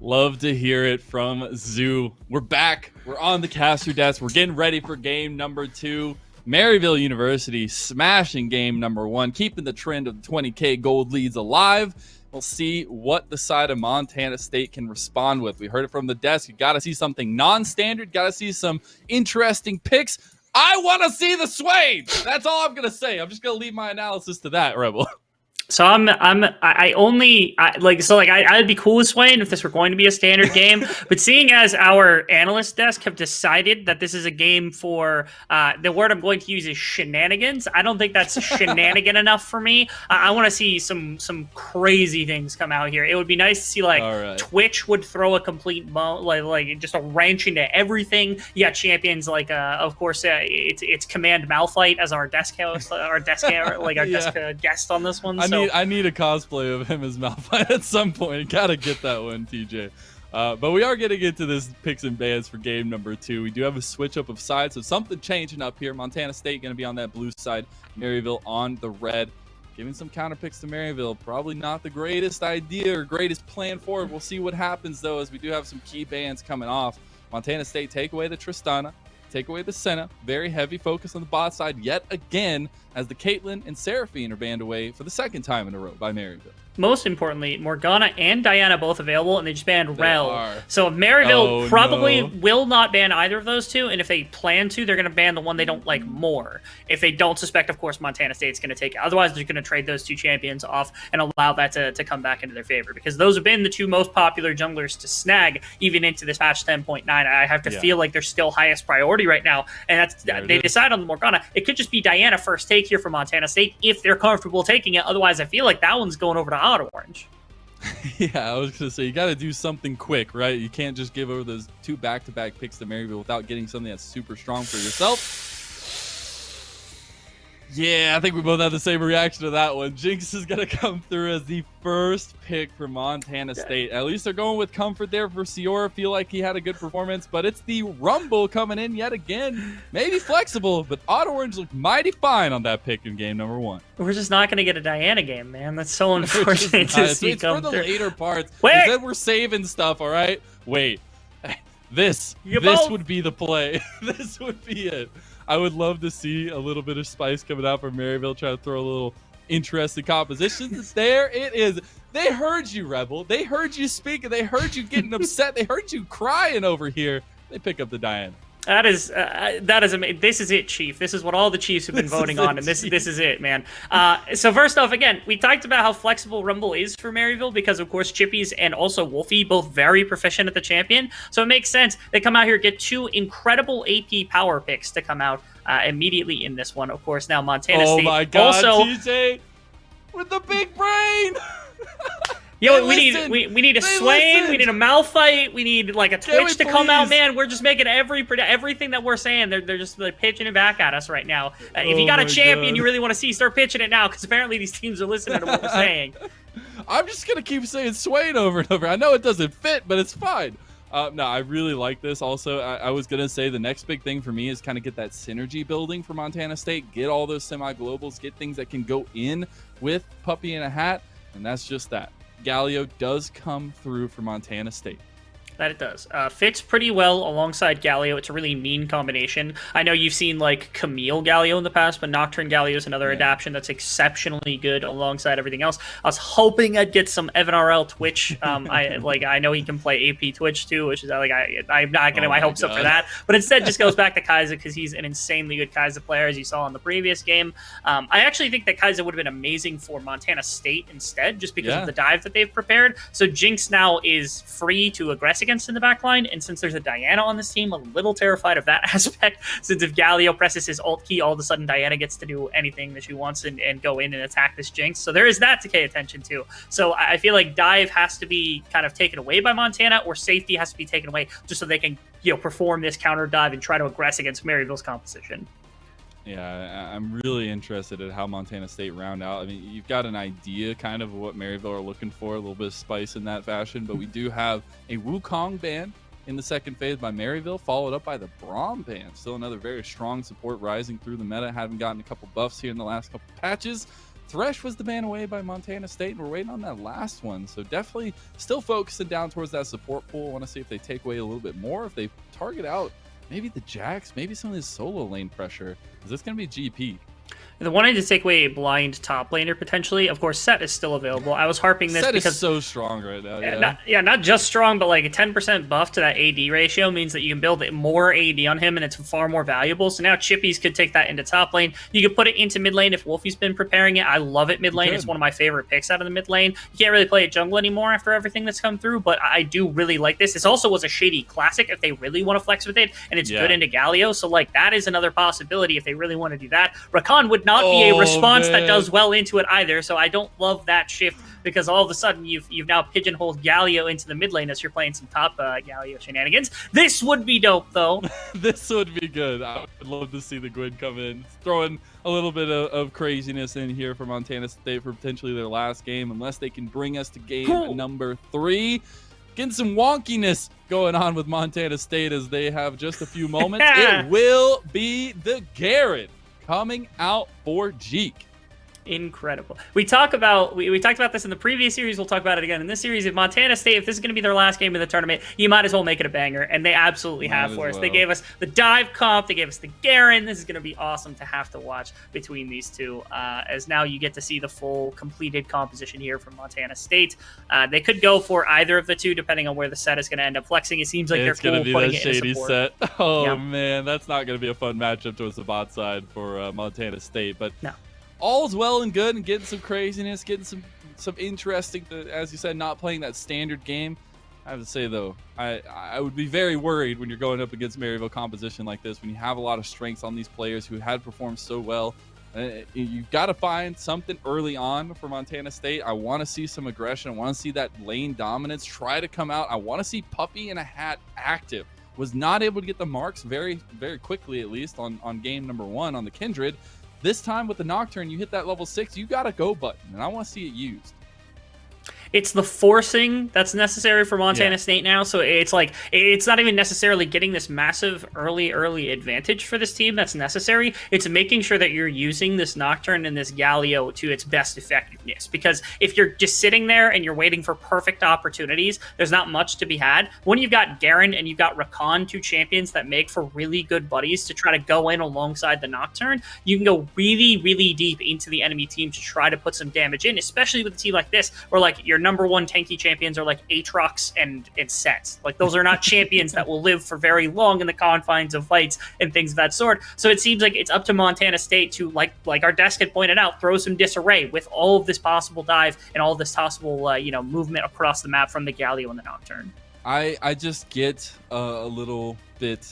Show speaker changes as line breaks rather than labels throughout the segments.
Love to hear it from Zoo. We're back. We're on the caster desk. We're getting ready for game number 2. Maryville University smashing game number 1, keeping the trend of the 20K gold leads alive. We'll see what the side of Montana State can respond with. We heard it from the desk. You got to see something non-standard. Got to see some interesting picks. I want to see the Swain. That's all I'm going to say. I'm just going to leave my analysis to that, Rebel.
So I'd be cool with Swain if this were going to be a standard game, but seeing as our analyst desk have decided that this is a game for, the word I'm going to use is shenanigans. I don't think that's shenanigan enough for me. I want to see some crazy things come out here. It would be nice to see Twitch would throw a complete like just a wrench into everything. You got champions like of course it's Command Malphite as our desk host, desk guest on this one.
I need a cosplay of him as Malphite at some point. Gotta get that one, TJ. But we are getting into this picks and bans for game number 2. We do have a switch up of sides, so something changing up here. Montana State going to be on that blue side, Maryville on the red. Giving some counter picks to Maryville. Probably not the greatest idea or greatest plan forward. We'll see what happens, though, as we do have some key bans coming off. Montana State take away the Tristana. Take away the Senna. Very heavy focus on the bot side yet again, as the Caitlyn and Seraphine are banned away for the second time in a row by Maryville.
Most importantly, Morgana and Diana both available, and they just banned Rel. So Maryville probably will not ban either of those two, and if they plan to, they're going to ban the one they don't like more. If they don't suspect, of course, Montana State's going to take it. Otherwise, they're going to trade those two champions off and allow that to come back into their favor, because those have been the two most popular junglers to snag even into this patch 10.9. I have to feel like they're still highest priority right now, and they decide on the Morgana. It could just be Diana first take here for Montana State if they're comfortable taking it. Otherwise, I feel like that one's going over to Orange.
Yeah, I was going to say, you got to do something quick, right? You can't just give over those 2 back-to-back picks to Maryville without getting something that's super strong for yourself. Yeah, I think we both have the same reaction to that one. Jinx is going to come through as the first pick for Montana State. At least they're going with comfort there for Siora. Feel like he had a good performance, but it's the Rumble coming in yet again. Maybe flexible, but Auto Orange looked mighty fine on that pick in game number 1.
We're just not going to get a Diana game, man. That's so unfortunate to see
it's
come
for the
through.
later parts.
Wait!
Then we're saving stuff, all right? Wait. This would be the play. This would be it. I would love to see a little bit of spice coming out from Maryville, try to throw a little interesting compositions. There it is. They heard you, Rebel. They heard you speaking. They heard you getting upset. They heard you crying over here. They pick up the Diana.
That is amazing. This is it, Chief. This is what all the Chiefs have been voting on, and this is it, man. So first off, again, we talked about how flexible Rumble is for Maryville because, of course, Chippies and also Wolfie both very proficient at the champion. So it makes sense they come out here, get 2 incredible AP power picks to come out immediately in this one. Of course, now Montana State.
Oh my God,
also,
TJ with the big brain.
Yo, we need a Swain, we need a Malphite, we need like a Twitch to come out, man. We're just making everything that we're saying. They're just pitching it back at us right now. If you got a champion you really want to see, start pitching it now, because apparently these teams are listening to what we're saying.
I'm just gonna keep saying Swain over and over. I know it doesn't fit, but it's fine. No, I really like this. Also, I was gonna say the next big thing for me is kind of get that synergy building for Montana State. Get all those semi-globals. Get things that can go in with Puppy in a Hat, and that's just that. Galio does come through for Montana State.
That it does. Fits pretty well alongside Galio. It's a really mean combination. I know you've seen like Camille Galio in the past, but Nocturne Galio is another adaptation that's exceptionally good alongside everything else. I was hoping I'd get some Evan RL Twitch. I know he can play AP Twitch too, which is I'm not gonna my hopes up for that. But instead just goes back to Kaiser because he's an insanely good Kaiser player, as you saw in the previous game. I actually think that Kaiser would have been amazing for Montana State instead, just because of the dive that they've prepared. So Jinx now is free to aggress against in the back line, and since there's a Diana on this team, a little terrified of that aspect, since if Galio presses his ult key, all of a sudden Diana gets to do anything that she wants and go in and attack this Jinx. So there is that to pay attention to. So I feel like dive has to be kind of taken away by Montana, or safety has to be taken away just so they can perform this counter dive and try to aggress against Maryville's composition.
Yeah, I'm really interested at how Montana State round out. I mean, you've got an idea kind of what Maryville are looking for, a little bit of spice in that fashion, but we do have a Wukong ban in the second phase by Maryville, followed up by the Braum ban. Still another very strong support rising through the meta, having gotten a couple buffs here in the last couple patches. Thresh was the ban away by Montana State, and we're waiting on that last one. So definitely still focusing down towards that support pool. I want to see if they take away a little bit more, if they target out maybe the Jax, maybe some of this solo lane pressure. Is this going to be GP?
The wanting to take away a blind top laner potentially. Of course, Set is still available. I was harping this
Set
because
is so strong right now.
Not just strong, but like a 10% buff to that AD ratio means that you can build more AD on him, and it's far more valuable. So now Chippies could take that into top lane. You could put it into mid lane if Wolfie's been preparing it. I love it mid lane. It's one of my favorite picks out of the mid lane. You can't really play it jungle anymore after everything that's come through, but I do really like this. This also was a Shady Classic if they really want to flex with it, and it's good into Galio. So like that is another possibility if they really want to do that. Rakan would not be a response that does well into it either, so I don't love that shift because all of a sudden you've now pigeonholed Galio into the mid lane as you're playing some top Galio shenanigans. This would be dope though.
This would be good. I would love to see the Gwyn come in, throwing a little bit of craziness in here for Montana State for potentially their last game, unless they can bring us to game number 3. Getting some wonkiness going on with Montana State as they have just a few moments. It will be the Garen coming out for Jeek.
Incredible. We talked about this in the previous series. We'll talk about it again in this series. If Montana State, if this is going to be their last game of the tournament, you might as well make it a banger, and they absolutely have for us. They gave us the dive comp, they gave us the Garen. This is going to be awesome to have to watch between these two, as now you get to see the full completed composition here from Montana State. They could go for either of the two depending on where the set is going to end up flexing. It seems like
it's
they're cool
going to
putting
be
it in
shady
support.
set. Oh man, that's not going to be a fun matchup towards the bot side for Montana State, but
no.
All's well and good, and getting some craziness, getting some interesting, as you said, not playing that standard game. I have to say, though, I would be very worried when you're going up against Maryville composition like this, when you have a lot of strengths on these players who had performed so well. You've got to find something early on for Montana State. I want to see some aggression. I want to see that lane dominance try to come out. I want to see Puppy in a Hat active. Was not able to get the marks very, very quickly, at least, on game number 1 on the Kindred. This time with the Nocturne, you hit that level 6, you got a go button, and I want to see it used.
It's the forcing that's necessary for Montana State now. So it's like, it's not even necessarily getting this massive early advantage for this team that's necessary. It's making sure that you're using this Nocturne and this Galio to its best effectiveness. Because if you're just sitting there and you're waiting for perfect opportunities, there's not much to be had. When you've got Garen and you've got Rakan, 2 champions that make for really good buddies to try to go in alongside the Nocturne, you can go really deep into the enemy team to try to put some damage in, especially with a team like this, where like your number 1 tanky champions are like Aatrox and Sets. Like those are not champions that will live for very long in the confines of fights and things of that sort. So it seems like it's up to Montana State to, like our desk had pointed out, throw some disarray with all of this possible dive and all of this possible movement across the map from the Galio and the Nocturne.
I just get a little bit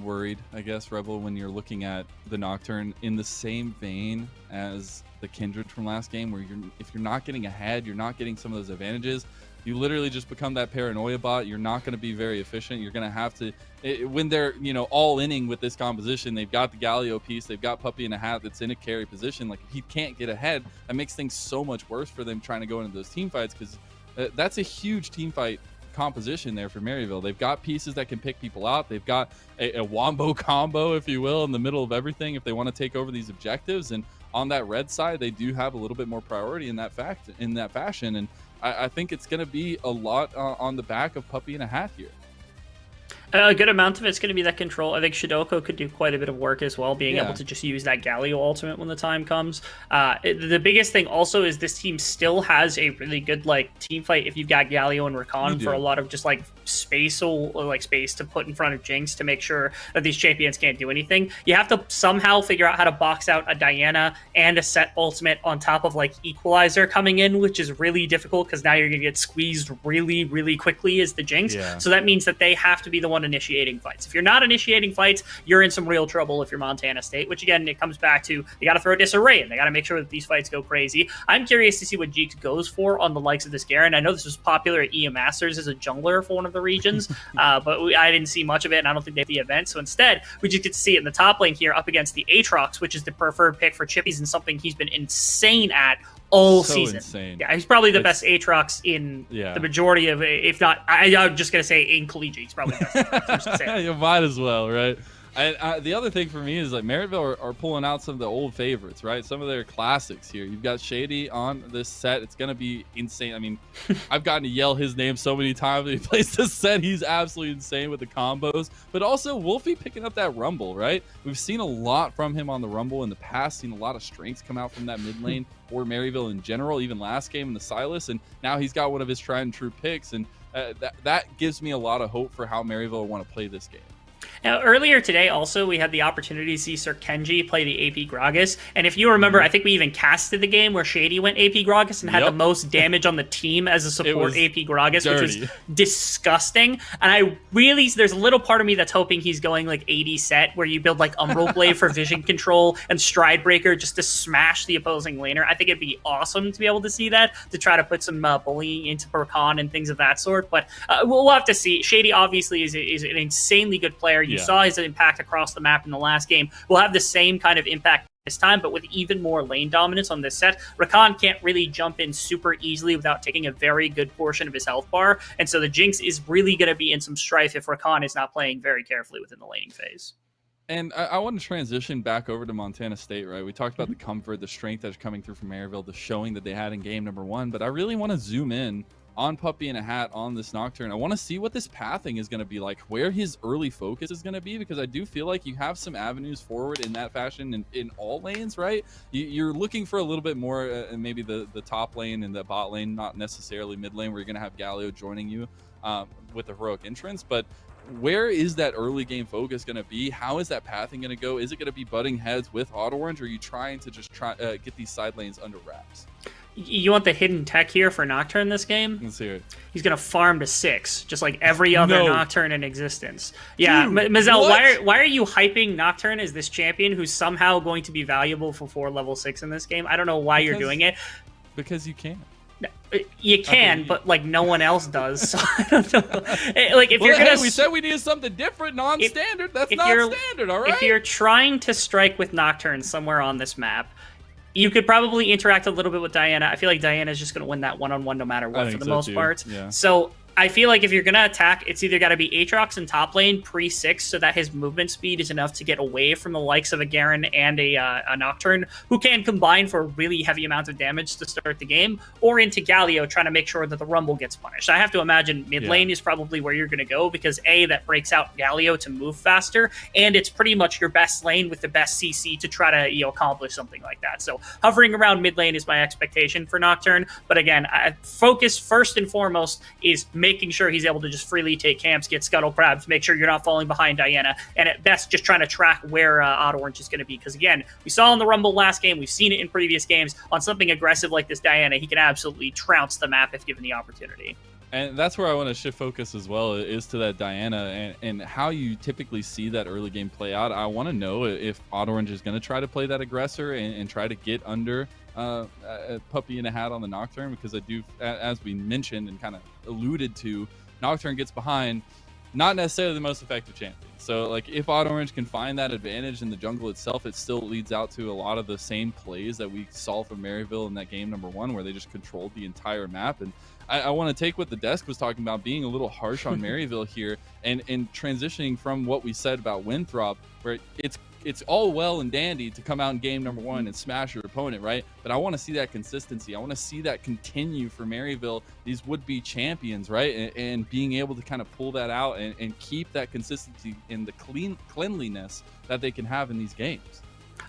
worried, I guess, Rebel, when you're looking at the Nocturne in the same vein as the Kindred from last game, where if you're not getting ahead, you're not getting some of those advantages, you literally just become that paranoia bot. You're not going to be very efficient. You're going to have to, when they're all inning with this composition, they've got the Galio piece, they've got Puppy in a Hat that's in a carry position. Like, if he can't get ahead, that makes things so much worse for them trying to go into those team fights, because that's a huge team fight composition there for Maryville. They've got pieces that can pick people out. They've got a wombo combo, if you will, in the middle of everything if they want to take over these objectives. And on that red side, they do have a little bit more priority in that fashion. And I think it's going to be a lot on the back of Puppy in a Hat here.
A good amount of it's going to be that control. I think Shidoko could do quite a bit of work as well, being able to just use that Galio ultimate when the time comes. The biggest thing also is this team still has a really good team fight if you've got Galio and Rakan for a lot of just space to put in front of Jinx to make sure that these champions can't do anything. You have to somehow figure out how to box out a Diana and a Set ultimate on top of Equalizer coming in, which is really difficult because now you're going to get squeezed really quickly as the Jinx. So that means that they have to be the one initiating fights. If you're not initiating fights, you're in some real trouble if you're Montana State, which again, it comes back to, you got to throw disarray in. They got to make sure that these fights go crazy. I'm curious to see what Jeeks goes for on the likes of this Garen. I know this was popular at EM Masters as a jungler for one of the regions, but I didn't see much of it, and I don't think they have the event. So instead, we just get to see it in the top lane here up against the Aatrox, which is the preferred pick for Chippies and something he's been insane at all season.
Insane.
Yeah, he's probably the best Aatrox in the majority of, if not, I'm just going to say in collegiate, he's probably the best Aatrox.
You might as well, right? The other thing for me is like Maryville are pulling out some of the old favorites, right? Some of their classics here. You've got Shady on this set. It's going to be insane. I mean, I've gotten to yell his name so many times when he plays this set. He's absolutely insane with the combos. But also Wolfie picking up that Rumble, right? We've seen a lot from him on the Rumble in the past, seen a lot of strengths come out from that mid lane or Maryville in general, even last game in the Silas. And now he's got one of his tried and true picks. And that gives me a lot of hope for how Maryville will want to play this game.
Now, earlier today, also, we had the opportunity to see Sir Kenji play the AP Gragas. And if you remember, I think we even casted the game where Shady went AP Gragas and had the most damage on the team as a support AP Gragas, which was disgusting. And I really, there's a little part of me that's hoping he's going like 80 set, where you build like Umbral Blade for vision control and Stride Breaker just to smash the opposing laner. I think it'd be awesome to be able to see that, to try to put some bullying into Rakan and things of that sort. But we'll have to see. Shady obviously is an insanely good player. You saw his impact across the map in the last game. We'll have the same kind of impact this time, but with even more lane dominance on this set. Rakan can't really jump in super easily without taking a very good portion of his health bar, and so the Jinx is really going to be in some strife if Rakan is not playing very carefully within the laning phase.
And I want to transition back over to Montana State, right? We talked about the comfort, the strength that's coming through from Maryville, the showing that they had in game number 1, but I really want to zoom in on Puppy in a Hat on this Nocturne. I want to see what this pathing is going to be like, where his early focus is going to be, because I do feel like you have some avenues forward in that fashion in all lanes, right? You're looking for a little bit more in maybe the top lane and the bot lane, not necessarily mid lane, where you're going to have Galio joining you with the heroic entrance. But where is that early game focus going to be? How is that pathing going to go? Is it going to be butting heads with Auto Orange, or are you trying to just get these side lanes under wraps?
You want the hidden tech here for Nocturne this game?
Let's hear it.
He's going to farm to 6, just like every other Nocturne in existence. Yeah,
Dude,
Mazel, why are you hyping Nocturne as this champion who's somehow going to be valuable for level 6 in this game? I don't know why you're doing it.
Because you can.
You can, but like no one else does. So I don't know. Like if you're gonna,
we said we needed something different, non-standard. That's not standard, all right?
If you're trying to strike with Nocturne somewhere on this map, you could probably interact a little bit with Diana. I feel like Diana is just going to win that one-on-one no matter what for the most part. Yeah. So I feel like if you're going to attack, it's either got to be Aatrox in top lane pre-6 so that his movement speed is enough to get away from the likes of a Garen and a Nocturne, who can combine for really heavy amounts of damage to start the game, or into Galio trying to make sure that the Rumble gets punished. I have to imagine mid lane is probably where you're going to go, because A, that breaks out Galio to move faster, and it's pretty much your best lane with the best CC to try to accomplish something like that. So hovering around mid lane is my expectation for Nocturne, but again, focus first and foremost is making sure he's able to just freely take camps, get scuttle crabs, make sure you're not falling behind Diana, and at best just trying to track where Auto Orange is going to be. Because again, we saw in the Rumble last game, we've seen it in previous games, on something aggressive like this Diana, he can absolutely trounce the map if given the opportunity.
And that's where I want to shift focus as well, is to that Diana and how you typically see that early game play out. I want to know if Auto Orange is going to try to play that aggressor and try to get under a Puppy in a Hat on the Nocturne, because I do, as we mentioned and kind of alluded to, Nocturne gets behind, not necessarily the most effective champion. So like if Auto Orange can find that advantage in the jungle itself, it still leads out to a lot of the same plays that we saw from Maryville in that game number 1, where they just controlled the entire map. And I want to take what the desk was talking about, being a little harsh on Maryville here, and transitioning from what we said about Winthrop, where it's all well and dandy to come out in game number 1 and smash your opponent, right? But I want to see that consistency. I want to see that continue for Maryville, these would-be champions, right? And being able to kind of pull that out and keep that consistency in the cleanliness that they can have in these games.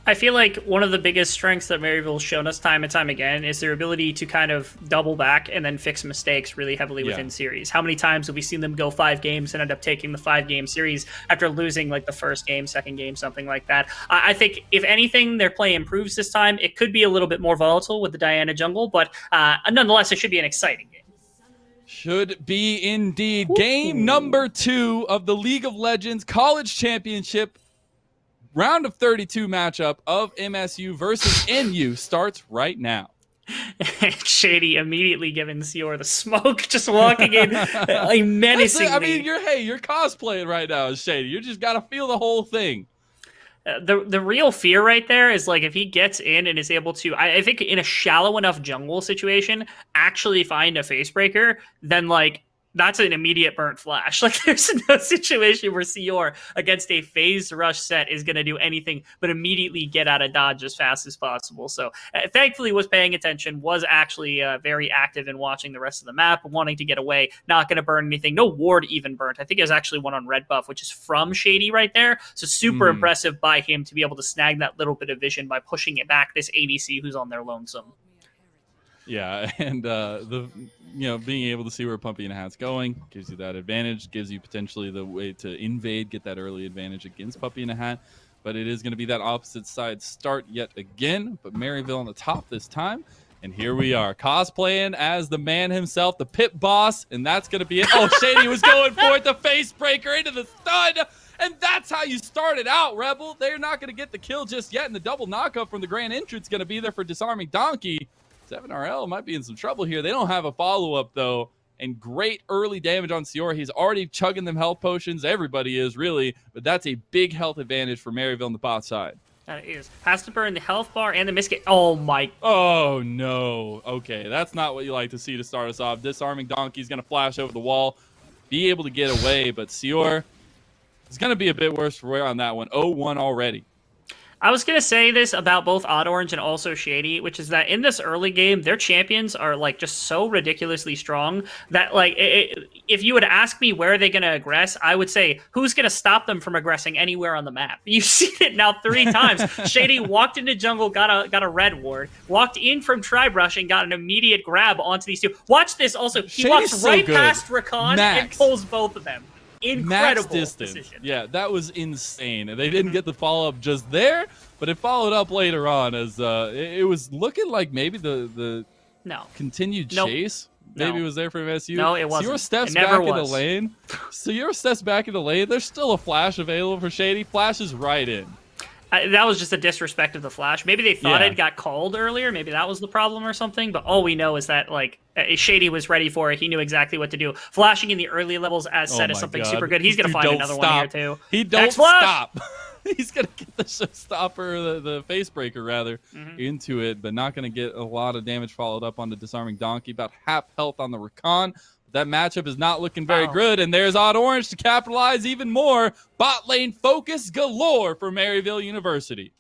I feel like one of the biggest strengths that Maryville's shown us time and time again is their ability to kind of double back and then fix mistakes really heavily within series. How many times have we seen them go 5 games and end up taking the 5-game series after losing like the first game, second game, something like that? I think if anything, their play improves this time. It could be a little bit more volatile with the Diana jungle, but nonetheless, it should be an exciting game.
Should be indeed. Game number 2 of the League of Legends College Championship round of 32 matchup of MSU versus NU starts right now.
Shady immediately giving Sior the smoke, just walking in menacingly.
I mean, you're cosplaying right now, Shady. You just gotta feel the whole thing.
The real fear right there is like if he gets in and is able to, I think in a shallow enough jungle situation, actually find a face breaker, then like that's an immediate burnt flash. Like, there's no situation where Sior against a phased rush set is going to do anything but immediately get out of dodge as fast as possible. So thankfully was paying attention, was actually very active in watching the rest of the map, wanting to get away, not going to burn anything. No ward even burnt. I think it was actually one on red buff, which is from Shady right there. So super impressive by him to be able to snag that little bit of vision by pushing it back this ADC who's on their lonesome.
Yeah, and being able to see where Puppy in a Hat's going gives you that advantage, gives you potentially the way to invade, get that early advantage against Puppy in a Hat. But it is going to be that opposite side start yet again. But Maryville on the top this time. And here we are, cosplaying as the man himself, the pit boss. And that's going to be it. Oh, Shady was going for it, the face breaker into the stun. And that's how you started out, Rebel. They're not going to get the kill just yet. And the double knockup from the Grand Entrance going to be there for Disarming Donkey. 7RL might be in some trouble here. They don't have a follow-up, though. And great early damage on Sior. He's already chugging them health potions. Everybody is, really. But that's a big health advantage for Maryville on the bot side.
That is. Has to burn the health bar and the miscut. Oh, my.
Oh, no. Okay, that's not what you like to see to start us off. Disarming Donkey's going to flash over the wall, be able to get away. But Sior is going to be a bit worse for wear on that one. 0-1 already.
I was going to say this about both Odd Orange and also Shady, which is that in this early game, their champions are like just so ridiculously strong that like if you would ask me where are they going to aggress, I would say who's going to stop them from aggressing anywhere on the map. You've seen it now 3 times. Shady walked into jungle, got a red ward, walked in from Tribe Rush and got an immediate grab onto these two. Watch this also. He
Shady's
walks right
so
past Rakan and pulls both of them. Incredible
max distance.
Decision.
Yeah, that was insane. They didn't get the follow-up just there, but it followed up later on as it was looking like maybe the continued chase maybe was there for MSU.
No, it wasn't.
Sior steps back in the lane. Sior steps back in the lane. There's still a flash available for Shady. Flashes right in.
That was just a disrespect of the flash. Maybe they thought it got called earlier. Maybe that was the problem or something. But all we know is that like Shady was ready for it. He knew exactly what to do. Flashing in the early levels as said is something super good. He's going to find another one here too.
He don't stop. He's going to get the showstopper, the face breaker rather, into it, but not going to get a lot of damage followed up on the Disarming Donkey. About half health on the Rakan. That matchup is not looking very good, and there's Odd Orange to capitalize even more. Bot lane focus galore for Maryville University.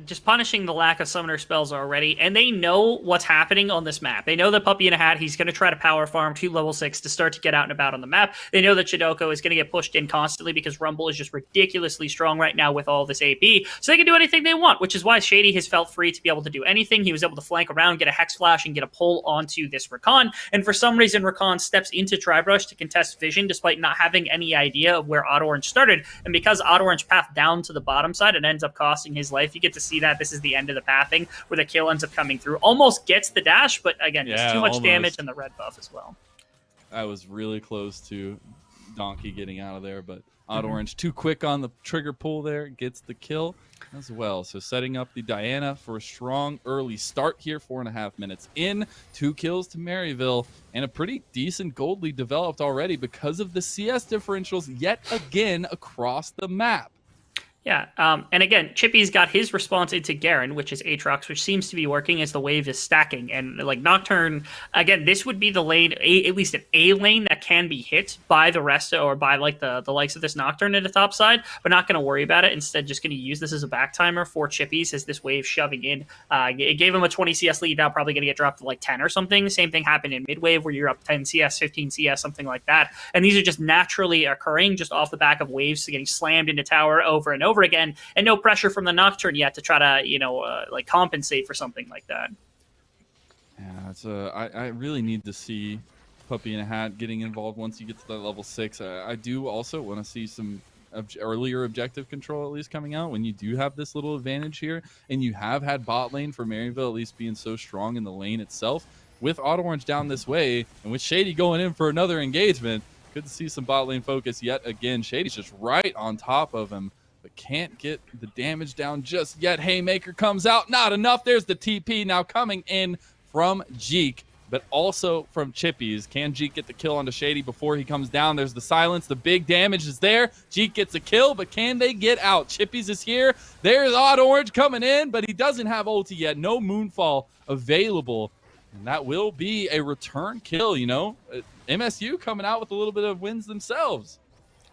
Just punishing the lack of summoner spells already, and they know what's happening on this map. They know that Puppy in a Hat, he's going to try to power farm to level 6 to start to get out and about on the map. They know that Chidoko is going to get pushed in constantly because Rumble is just ridiculously strong right now with all this AP, so they can do anything they want, which is why Shady has felt free to be able to do anything. He was able to flank around, get a Hex Flash, and get a pull onto this Rakan, and for some reason Rakan steps into Tribe Rush to contest Vision despite not having any idea of where Odd Orange started, and because Odd Orange pathed down to the bottom side, it ends up costing his life. You get to see that this is the end of the pathing where the kill ends up coming through. Almost gets the dash, but again, just too much damage and the red buff as well.
I was really close to Donkey getting out of there, but Odd Orange too quick on the trigger pull there, gets the kill as well. So setting up the Diana for a strong early start here, 4.5 minutes in, 2 kills to Maryville, and a pretty decent gold lead developed already because of the CS differentials yet again across the map.
Yeah, and again, Chippy's got his response into Garen, which is Aatrox, which seems to be working as the wave is stacking. And like Nocturne, again, this would be the lane, at least an A lane that can be hit by the rest or by like the likes of this Nocturne at the top side, but not going to worry about it. Instead, just going to use this as a back timer for Chippy's as this wave shoving in. It gave him a 20 CS lead, now probably going to get dropped to like 10 or something. Same thing happened in mid wave where you're up 10 CS, 15 CS, something like that. And these are just naturally occurring just off the back of waves getting slammed into tower over and over again, and no pressure from the Nocturne yet to try to, like compensate for something like that.
Yeah, it's I really need to see Puppy in a Hat getting involved once you get to that level 6. I do also want to see some earlier objective control at least coming out when you do have this little advantage here, and you have had bot lane for Maryville at least being so strong in the lane itself. With Odd Orange down this way, and with Shady going in for another engagement, good to see some bot lane focus yet again. Shady's just right on top of him, but can't get the damage down just yet. Haymaker comes out, not enough. There's the TP now coming in from Jeek, but also from Chippies. Can Jeek get the kill onto Shady before he comes down? There's the silence. The big damage is there. Jeek gets a kill, but can they get out? Chippies is here. There's Odd Orange coming in, but he doesn't have ulti yet. No Moonfall available. And that will be a return kill, you know. MSU coming out with a little bit of wins themselves.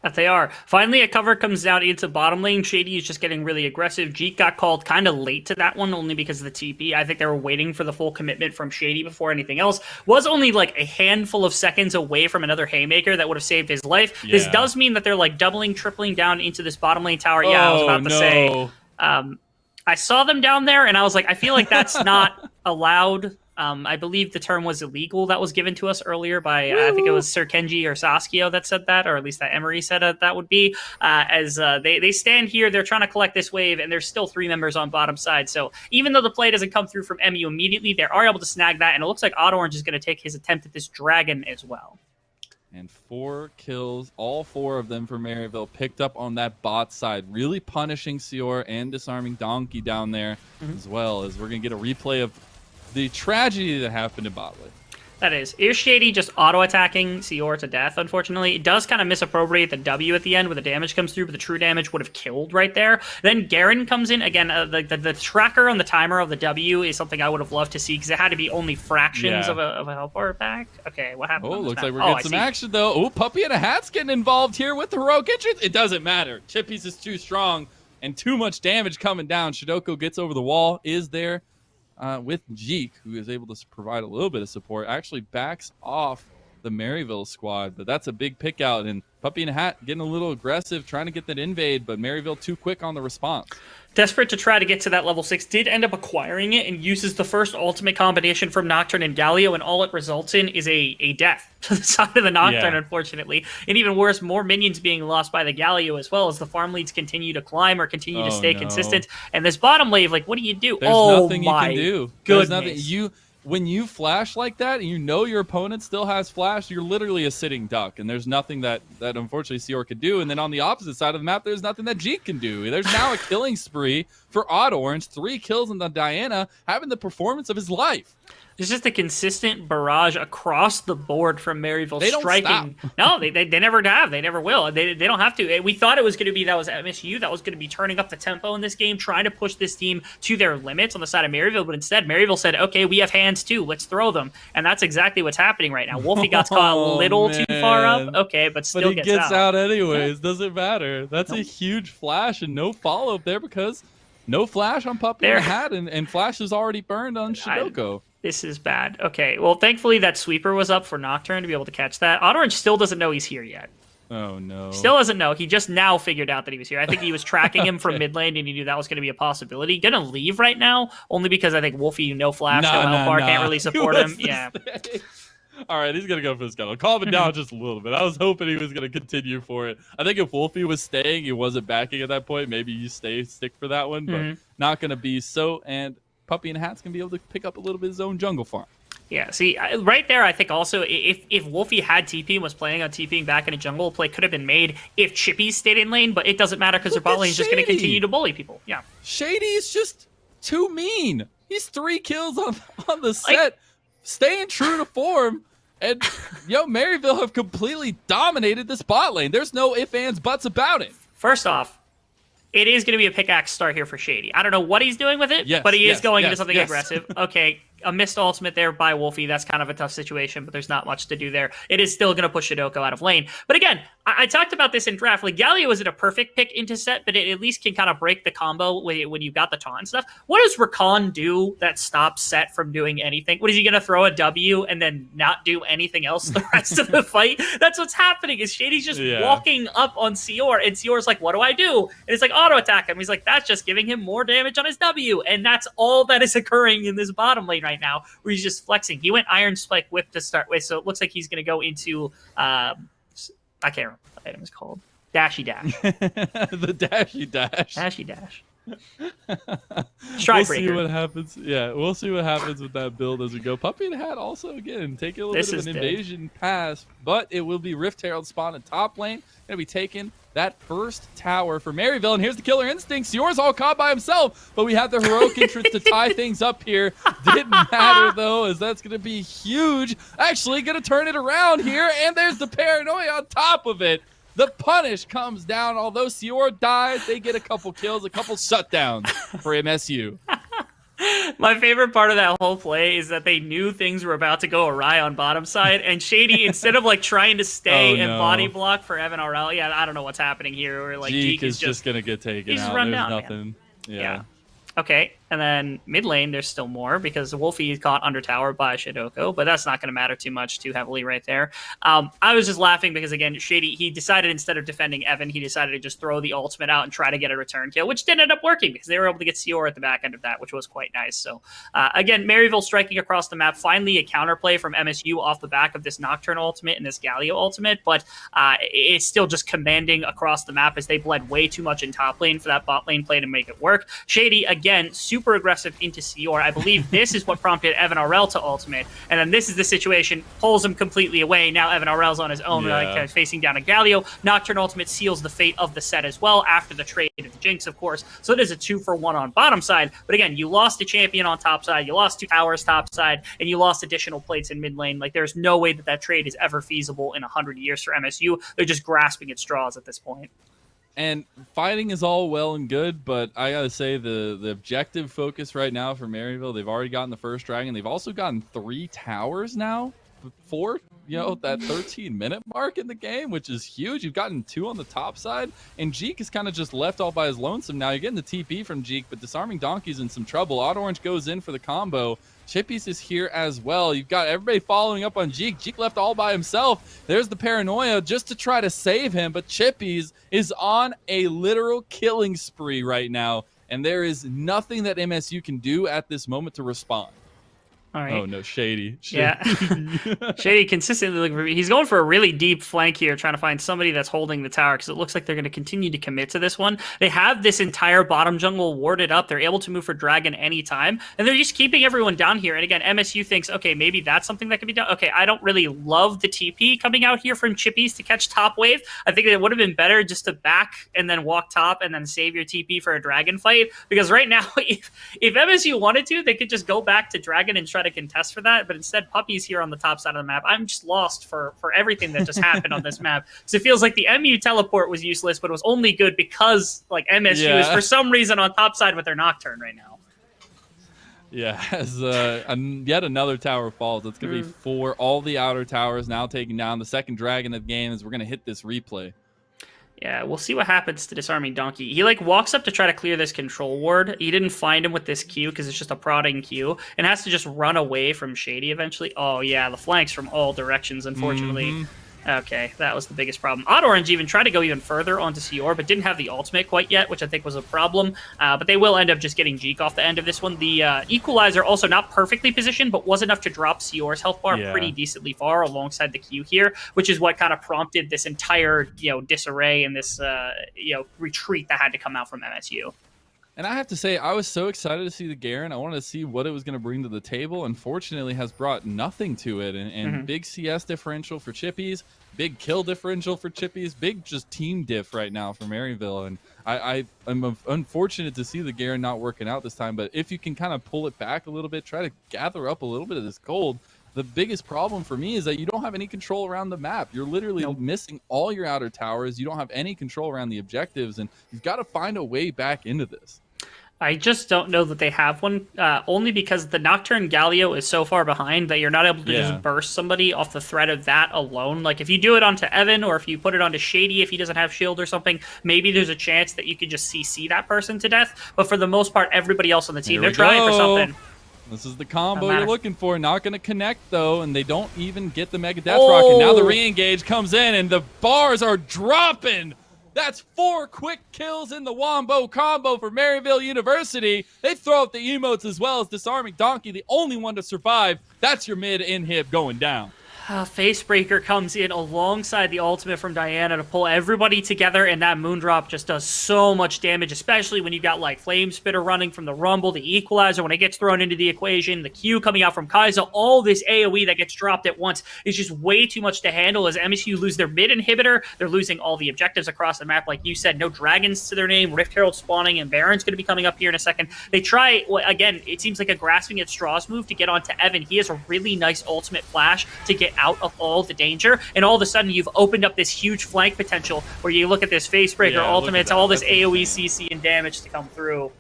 That they are. Finally, a cover comes down into bottom lane. Shady is just getting really aggressive. Jeek got called kind of late to that one, only because of the TP. I think they were waiting for the full commitment from Shady before anything else. Was only like a handful of seconds away from another haymaker that would have saved his life. Yeah. This does mean that they're like doubling, tripling down into this bottom lane tower. Yeah, I was about to say. I saw them down there, and I was like, I feel like that's not allowed. I believe the term was illegal that was given to us earlier by, I think it was Sir Kenji or Sasuke that said that, or at least that Emery said that would be. They stand here, they're trying to collect this wave, and there's still 3 members on bottom side. So even though the play doesn't come through from MU immediately, they are able to snag that, and it looks like Orange is going to take his attempt at this dragon as well.
And 4 kills, all 4 of them for Maryville, picked up on that bot side, really punishing Sior and disarming Donkey down there, as well as we're going to get a replay of the tragedy that happened in bot lane.
That is Shady just auto-attacking Sior to death, unfortunately. It does kind of misappropriate the W at the end where the damage comes through, but the true damage would have killed right there. Then Garen comes in. Again, the tracker on the timer of the W is something I would have loved to see because it had to be only fractions of a helper back. Okay, what happened?
Oh, looks like we're getting some action, though. Oh, Puppy and a Hat's getting involved here with the heroic entrance. It doesn't matter. Chippies is too strong and too much damage coming down. Shidoko gets over the wall, is there. With Jeek, who is able to provide a little bit of support, actually backs off the Maryville squad. But that's a big pick out, and Puppy and a Hat getting a little aggressive, trying to get that invade, but Maryville too quick on the response.
Desperate to try to get to that level 6, did end up acquiring it and uses the first ultimate combination from Nocturne and Galio, and all it results in is a death to the side of the Nocturne, unfortunately. And even worse, more minions being lost by the Galio as well as the farm leads continue to climb or continue to stay consistent. And this bottom wave, like, what do you do?
There's nothing you can do.
Goodness.
There's nothing. When you flash like that and you know your opponent still has flash, you're literally a sitting duck, and there's nothing that unfortunately Sior could do. And then on the opposite side of the map, there's nothing that Jeek can do. There's now a killing spree for Orange, 3 kills on the Diana, having the performance of his life.
It's just a consistent barrage across the board from Maryville.
They don't
striking.
Stop.
No, they never have. They never will. They don't have to. We thought it was going to be that was MSU that was going to be turning up the tempo in this game, trying to push this team to their limits on the side of Maryville. But instead, Maryville said, "Okay, we have hands too. Let's throw them." And that's exactly what's happening right now. Wolfie got caught a little too far up. Okay, but still
gets out anyways. Doesn't matter. That's a huge flash and no follow up there because no flash on Puppy and Hat, and flash is already burned on Shidoko.
This is bad. Okay, well, thankfully that sweeper was up for Nocturne to be able to catch that. Orange still doesn't know he's here yet.
Oh, no.
Still doesn't know. He just now figured out that he was here. I think he was tracking him from mid lane, and he knew that was going to be a possibility. Gonna leave right now, only because I think Wolfie, no flash, no help bar, can't really support him. Yeah.
All right, he's going to go for the scuttle. Calm it down just a little bit. I was hoping he was going to continue for it. I think if Wolfie was staying, he wasn't backing at that point, maybe you stick for that one, but not going to be so. And Puppy and Hat's going to be able to pick up a little bit of his own jungle farm.
Yeah, see, right there, I think also, if Wolfie had TP and was planning on TPing back in a jungle, play could have been made if Chippy stayed in lane, but it doesn't matter because their bot lane is just going to continue to bully people. Yeah.
Shady is just too mean. He's 3 kills on the set, staying true to form, and, Maryville have completely dominated this bot lane. There's no ifs, ands, buts about it.
First off, it is going to be a pickaxe start here for Shady. I don't know what he's doing with it, but he is going into something aggressive. Okay, a missed ultimate there by Wolfie. That's kind of a tough situation, but there's not much to do there. It is still going to push Shidoko out of lane. But again, I talked about this in draft. Like, Galio isn't a perfect pick into set, but it at least can kind of break the combo when you've got the taunt and stuff. What does Rakan do that stops set from doing anything? What is he going to throw a W and then not do anything else the rest of the fight? That's what's happening is Shady's just walking up on Sior, and Sior's like, what do I do? And it's like, auto attack him. He's like, that's just giving him more damage on his W. And that's all that is occurring in this bottom lane right now, where he's just flexing. He went Iron Spike Whip to start with, so it looks like he's going to go into I can't remember what the item is called. Dashy Dash.
The Dashy Dash.
Dashy Dash.
We'll see what happens. Yeah, we'll see what happens with that build as we go. Puppy and Hat also, again, taking a little bit of an invasion pass, but it will be Rift Herald spawn in top lane. Going to be taking that first tower for Maryville, and here's the killer instinct. Sior's all caught by himself, but we have the heroic entrance to tie things up here. Didn't matter, though, as that's going to be huge. Actually, going to turn it around here, and there's the paranoia on top of it. The punish comes down. Although Sior dies, they get a couple kills, a couple shutdowns for MSU.
My favorite part of that whole play is that they knew things were about to go awry on bottom side, and Shady, instead of like trying to stay
Oh
and body
no.
block for Evan RL, yeah, I don't know what's happening here. Or like
Jeek
Jeek is
is just gonna get taken
he's just
out.
run
There's
down, man.
nothing.
Yeah.
Yeah.
Okay, and then mid lane, there's still more because Wolfie caught under tower by Shidoko, but that's not going to matter too much too heavily right there. I was just laughing because, again, Shady, he decided instead of defending Evan, he decided to just throw the ultimate out and try to get a return kill, which did end up working because they were able to get Sior at the back end of that, which was quite nice. So, again, Maryville striking across the map, finally a counterplay from MSU off the back of this Nocturne ultimate and this Galio ultimate, but it's still just commanding across the map as they bled way too much in top lane for that bot lane play to make it work. Shady, again, super aggressive into Sior. I believe this is what prompted Evan RL to ultimate, and then this is the situation, pulls him completely away. Now Evan RL's on his own, like, facing down a Galio. Nocturne ultimate seals the fate of the set as well after the trade of the Jinx, of course. So it is a 2-for-1 on bottom side, but again, you lost a champion on top side, you lost 2 towers top side, and you lost additional plates in mid lane. Like, there's no way that that trade is ever feasible in 100 years for MSU. They're just grasping at straws at this point.
And fighting is all well and good, but I gotta say the objective focus right now for Maryville, they've already gotten the first dragon. They've also gotten 3 towers now before, that 13-minute mark in the game, which is huge. You've gotten 2 on the top side, and Jeek is kind of just left all by his lonesome now. You're getting the TP from Jeek, but Disarming Donkey's in some trouble. Odd Orange goes in for the combo. Chippies is here as well. You've got everybody following up on Jeek. Jeek left all by himself. There's the paranoia just to try to save him, but Chippies is on a literal killing spree right now, and there is nothing that MSU can do at this moment to respond.
All right.
Oh no, Shady.
Yeah. Shady consistently looking for me. He's going for a really deep flank here, trying to find somebody that's holding the tower, because it looks like they're going to continue to commit to this one. They have this entire bottom jungle warded up. They're able to move for dragon anytime, and they're just keeping everyone down here. And again, MSU thinks, okay, maybe that's something that can be done. Okay, I don't really love the TP coming out here from Chippies to catch top wave. I think it would have been better just to back and then walk top and then save your TP for a dragon fight, because right now, if MSU wanted to, they could just go back to dragon and try to contest for that, but instead Puppy's here on the top side of the map. I'm just lost for everything that just happened on this map. So it feels like the MU teleport was useless, but it was only good because like MSU is for some reason on top side with their Nocturne right now.
Yeah, as yet another tower falls. It's going to be 4. All the outer towers now taking down the second dragon of the game as we're going to hit this replay.
Yeah, we'll see what happens to Disarming Donkey. He like walks up to try to clear this control ward. He didn't find him with this Q because it's just a prodding Q, and has to just run away from Shady eventually. Oh yeah, the flanks from all directions, unfortunately. Okay, that was the biggest problem. Odd Orange even tried to go even further onto Sior, but didn't have the ultimate quite yet, which I think was a problem. But they will end up just getting Jeek off the end of this one. The Equalizer also not perfectly positioned, but was enough to drop Sior's health bar pretty decently far alongside the Q here, which is what kind of prompted this entire disarray and this retreat that had to come out from MSU.
And I have to say, I was so excited to see the Garen. I wanted to see what it was going to bring to the table. Unfortunately, has brought nothing to it. And big CS differential for Chippies, big kill differential for Chippies, big just team diff right now for Maryville. And I'm unfortunate to see the Garen not working out this time. But if you can kind of pull it back a little bit, try to gather up a little bit of this gold. The biggest problem for me is that you don't have any control around the map. You're literally missing all your outer towers. You don't have any control around the objectives, and you've got to find a way back into this.
I just don't know that they have one, only because the Nocturne Galio is so far behind that you're not able to just burst somebody off the threat of that alone. Like, if you do it onto Evan, or if you put it onto Shady if he doesn't have shield or something, maybe there's a chance that you could just CC that person to death. But for the most part, everybody else on the team, they're trying for something.
This is the combo you're looking for. Not going to connect, though, and they don't even get the Mega Death Rock. And now the re-engage comes in, and the bars are dropping. That's 4 quick kills in the Wombo combo for Maryville University. They throw out the emotes as well as Disarming Donkey, the only one to survive. That's your mid inhib going down.
Facebreaker comes in alongside the ultimate from Diana to pull everybody together, and that Moondrop just does so much damage, especially when you got like Flame Spitter running from the Rumble, the Equalizer when it gets thrown into the equation, the Q coming out from Kaiser, all this AoE that gets dropped at once is just way too much to handle as MSU lose their mid inhibitor. They're losing all the objectives across the map, like you said, no dragons to their name, Rift Herald spawning, and Baron's going to be coming up here in a second. They try, again, it seems like a grasping at straws move to get onto Evan. He has a really nice ultimate flash to get out of all the danger, and all of a sudden you've opened up this huge flank potential where you look at this Facebreaker ultimate, all this AoE CC and damage to come through.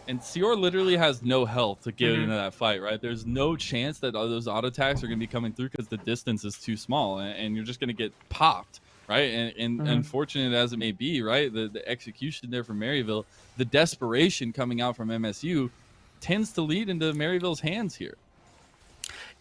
And Sior literally has no health to get
Mhm.
into that fight, right? There's no chance that those auto attacks are going to be coming through because the distance is too small, and you're just going to get popped, right? And
Mhm.
unfortunate as it may be, right? The execution there from Maryville, the desperation coming out from MSU tends to lead into Maryville's hands here.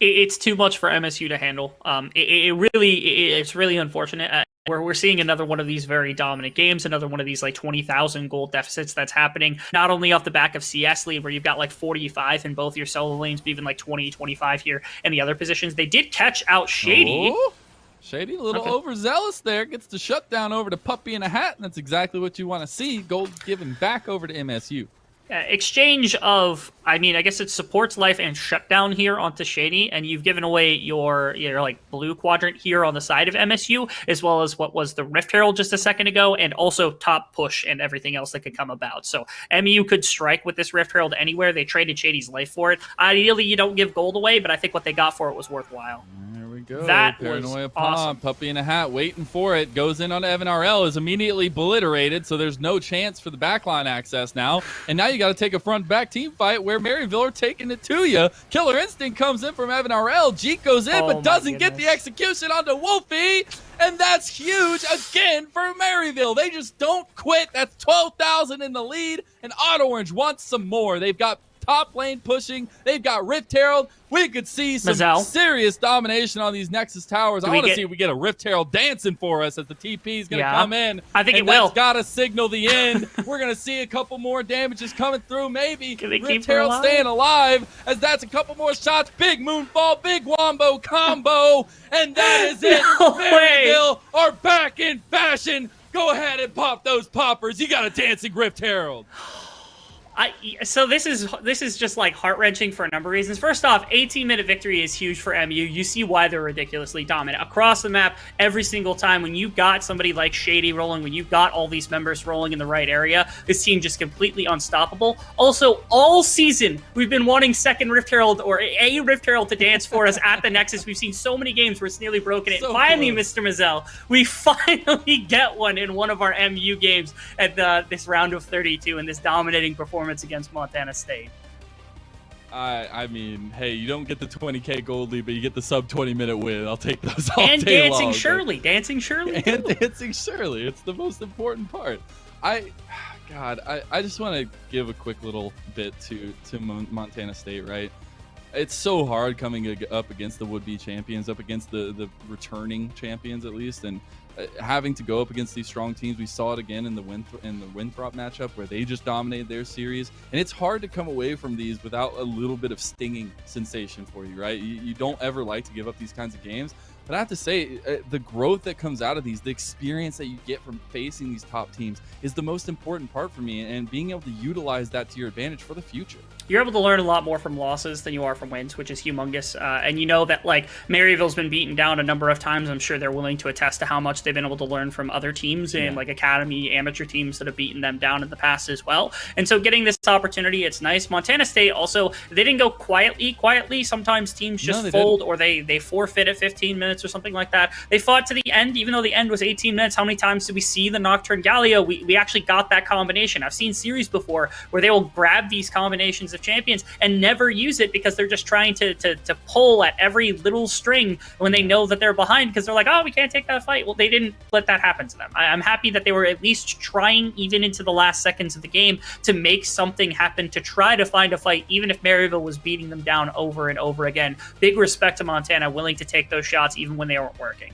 It's too much for MSU to handle. It's really unfortunate. We're seeing another one of these very dominant games, another one of these like 20,000 gold deficits that's happening, not only off the back of CS lead, where you've got like 45 in both your solo lanes, but even like 20, 25 here in the other positions. They did catch out Shady.
Oh, Shady, a little overzealous there. Gets the shutdown over to Puppy in a Hat, and that's exactly what you want to see. Gold given back over to MSU.
Exchange of, I mean, I guess it supports life and shutdown here onto Shady, and you've given away your like blue quadrant here on the side of MSU, as well as what was the Rift Herald just a second ago, and also top push and everything else that could come about. So MU could strike with this Rift Herald anywhere. They traded Shady's life for it. Ideally, you don't give gold away, but I think what they got for it was worthwhile.
There we go.
That
Paranoia
was
Palm,
awesome.
Puppy in a Hat, waiting for it. Goes in on Evan RL, is immediately obliterated, so there's no chance for the backline access now. And now you got to take a front-back team fight where Maryville are taking it to you. Killer Instinct comes in from Evan RL. Jeek goes in, but doesn't get the execution onto Wolfie. And that's huge again for Maryville. They just don't quit. That's 12,000 in the lead, and Auto Orange wants some more. They've got top lane pushing. They've got Rift Herald. We could see some serious domination on these Nexus towers. I want to see if we get a Rift Herald dancing for us as the TP is going to come in.
I think it will.
That's got to signal the end. We're going to see a couple more damages coming through. Maybe
Can they
Rift
keep
Herald staying alive as that's a couple more shots. Big Moonfall, big Wombo combo. And that is it. Maryville are back in fashion. Go ahead and pop those poppers. You got a dancing Rift Herald.
So this is just like heart-wrenching for a number of reasons. First off, 18-minute victory is huge for MU. You see why they're ridiculously dominant across the map every single time. When you've got somebody like Shady rolling, when you've got all these members rolling in the right area, this team just completely unstoppable. Also, all season we've been wanting second Rift Herald or a Rift Herald to dance for us at the Nexus. We've seen so many games where it's nearly broken it. Finally, Mr. Mazel, we finally get one in one of our MU games at this round of 32 and this dominating performance against Montana State.
I mean, hey, you don't get the 20K gold lead, but you get the sub 20-minute win. I'll take those all
and
day
Dancing
long,
Shirley. Dancing Shirley.
And Dancing Shirley. It's the most important part. I just want to give a quick little bit to Montana State, right? It's so hard coming up against the would-be champions, up against the returning champions at least, and having to go up against these strong teams. We saw it again in the Winthrop matchup where they just dominated their series, and it's hard to come away from these without a little bit of stinging sensation for you, right? You don't ever like to give up these kinds of games, but I have to say, the growth that comes out of these, the experience that you get from facing these top teams is the most important part for me, and being able to utilize that to your advantage for the future.
You're able to learn a lot more from losses than you are from wins, which is humongous. And you know that, like, Maryville's been beaten down a number of times. I'm sure they're willing to attest to how much they've been able to learn from other teams and, like, academy, amateur teams that have beaten them down in the past as well. And so getting this opportunity, it's nice. Montana State also, they didn't go quietly. Sometimes teams just fold or they forfeit at 15 minutes or something like that. They fought to the end, even though the end was 18 minutes. How many times did we see the Nocturne Galio? We actually got that combination. I've seen series before where they will grab these combinations of champions and never use it because they're just trying to pull at every little string when they know that they're behind because they're like, oh, we can't take that fight. Well, they didn't let that happen to them. I'm happy that they were at least trying, even into the last seconds of the game, to make something happen, to try to find a fight, even if Maryville was beating them down over and over again. Big respect to Montana, willing to take those shots even when they weren't working.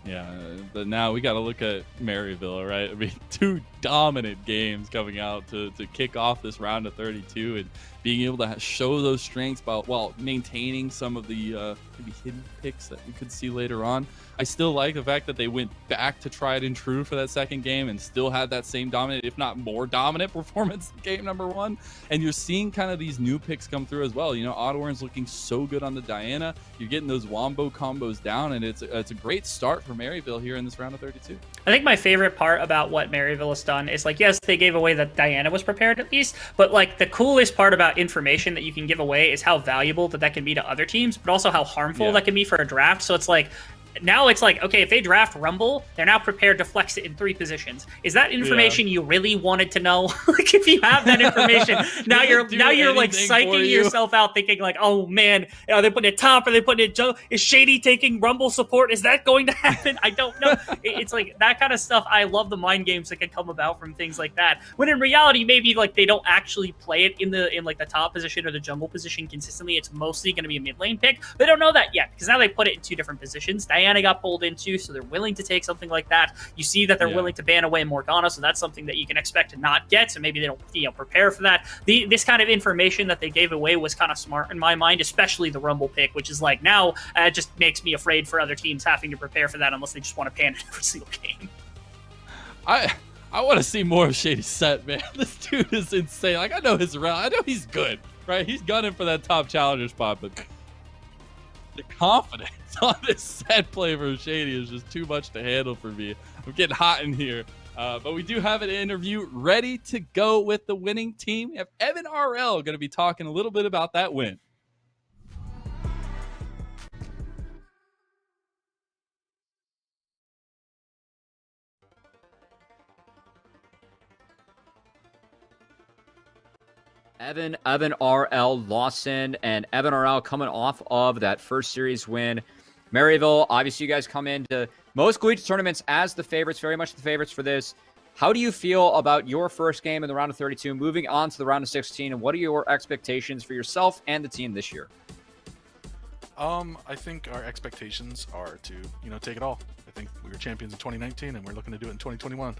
Yeah, but now we got to look at Maryville, right? I mean, two dominant games coming out to kick off this round of 32 and being able to show those strengths while maintaining some of the maybe hidden picks that we could see later on. I still like the fact that they went back to tried and true for that second game and still had that same dominant, if not more dominant performance in game number one. And you're seeing kind of these new picks come through as well. You know, Auto Orange looking so good on the Diana. You're getting those Wombo combos down, and it's a great start for Maryville here in this round of 32.
I think my favorite part about what Maryville has done is, like, yes, they gave away that Diana was prepared at least, but, like, the coolest part about information that you can give away is how valuable that can be to other teams, but also how harmful that can be for a draft. So it's like, now it's like, okay, if they draft Rumble, they're now prepared to flex it in 3 positions. Is that information you really wanted to know? Like, if you have that information, now you're like psyching yourself out, thinking like, oh man, are they putting it top? Are they putting it Joe? Is Shady taking Rumble support? Is that going to happen? I don't know. It's like that kind of stuff. I love the mind games that can come about from things like that. When in reality, maybe like they don't actually play it in like the top position or the jungle position consistently. It's mostly going to be a mid lane pick. They don't know that yet because now they put it in 2 different positions. Diana got pulled into, so they're willing to take something like that. You see that they're willing to ban away Morgana, so that's something that you can expect to not get. So maybe they don't, prepare for that. This kind of information that they gave away was kind of smart in my mind, especially the Rumble pick, which is like now it just makes me afraid for other teams having to prepare for that unless they just want to ban it every single game.
I want to see more of Shady's set, man. This dude is insane. Like, I know his round. I know he's good, right? He's gunning for that top challenger spot, but the confidence on this set play for Shady is just too much to handle for me. I'm getting hot in here. But we do have an interview ready to go with the winning team. We have Evan RL going to be talking a little bit about that win.
Evan RL Lawson, and Evan RL coming off of that first series win. Maryville, obviously you guys come into most collegiate tournaments as the favorites, very much the favorites for this. How do you feel about your first game in the round of 32, moving on to the round of 16, and what are your expectations for yourself and the team this year?
I think our expectations are to, take it all. I think we were champions in 2019, and we're looking to do it in 2021.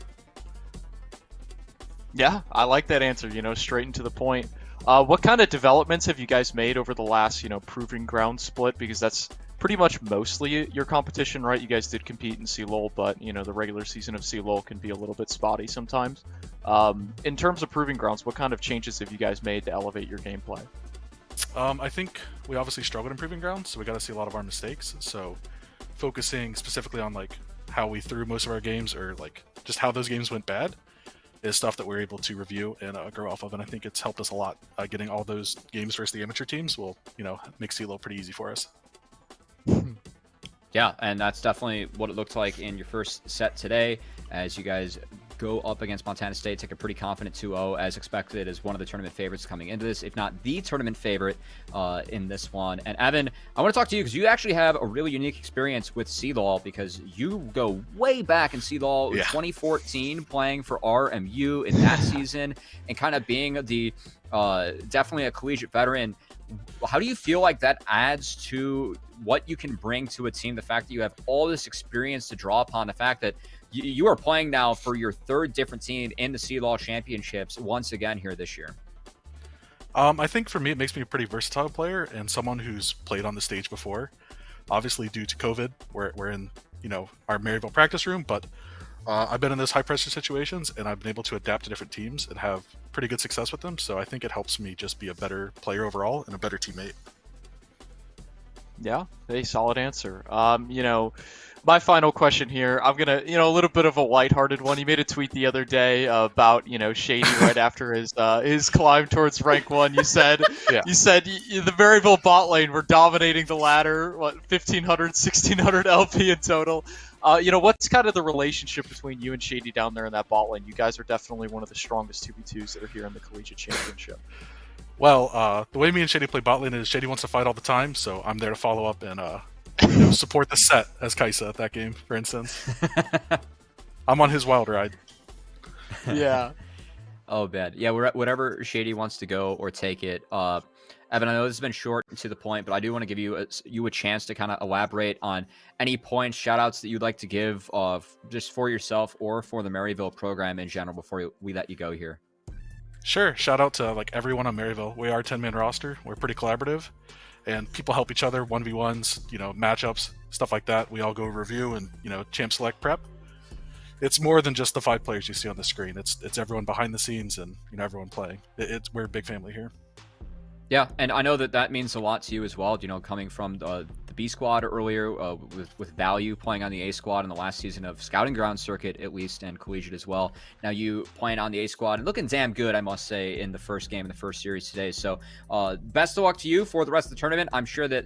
Yeah, I like that answer, straight and to the point. What kind of developments have you guys made over the last, proving ground split? Because that's pretty much mostly your competition, right? You guys did compete in CLOL, but, the regular season of CLOL can be a little bit spotty sometimes. In terms of proving grounds, what kind of changes have you guys made to elevate your gameplay?
I think we obviously struggled in proving grounds, so we got to see a lot of our mistakes. So focusing specifically on, how we threw most of our games, or, just how those games went bad, is stuff that we're able to review and grow off of, and I think it's helped us a lot. Getting all those games versus the amateur teams will, make CLOL pretty easy for us.
Yeah, and that's definitely what it looked like in your first set today, as you guys go up against Montana State, take a pretty confident 2-0, as expected, as one of the tournament favorites coming into this, if not the tournament favorite in this one. And Evan, I want to talk to you because you actually have a really unique experience with CLOL, because you go way back in CLOL, 2014, playing for RMU in that season, and kind of being the definitely a collegiate veteran. How do you feel like that adds to what you can bring to a team? The fact that you have all this experience to draw upon, the fact that you are playing now for your 3rd different team in the CLOL championships once again here this year.
I think for me, it makes me a pretty versatile player and someone who's played on the stage before. Obviously, due to COVID, we're in, our Maryville practice room, but I've been in those high pressure situations and I've been able to adapt to different teams and have pretty good success with them. So I think it helps me just be a better player overall and a better teammate.
Yeah, a solid answer. My final question here, I'm gonna, a little bit of a lighthearted one. You made a tweet the other day about, Shady right after his climb towards rank 1. You said, the Maryville bot lane were dominating the ladder, 1,500, 1,600 LP in total. What's kind of the relationship between you and Shady down there in that bot lane? You guys are definitely one of the strongest 2v2s that are here in the Collegiate Championship.
Well, the way me and Shady play bot lane is Shady wants to fight all the time, so I'm there to follow up and support the set as Kaisa at that game, for instance. I'm on his wild ride.
Yeah.
Oh, bad. Yeah, whatever Shady wants to go or take it. Evan, I know this has been short and to the point, but I do want to give you a chance to kind of elaborate on any points, shout-outs that you'd like to give just for yourself or for the Maryville program in general before we let you go here.
Sure. Shout out to everyone on Maryville. We are a 10-man roster. We're pretty collaborative, and people help each other, 1v1s, matchups, stuff like that. We all go review and, champ select prep. It's more than just the 5 players you see on the screen. It's everyone behind the scenes and, everyone playing. We're a big family here.
Yeah, and I know that means a lot to you as well, coming from the B squad earlier, with Value playing on the A squad in the last season of Scouting Ground circuit, at least, and collegiate as well. Now you playing on the A squad and looking damn good, I must say, in the first game, in the first series today. So best of luck to you for the rest of the tournament. I'm sure that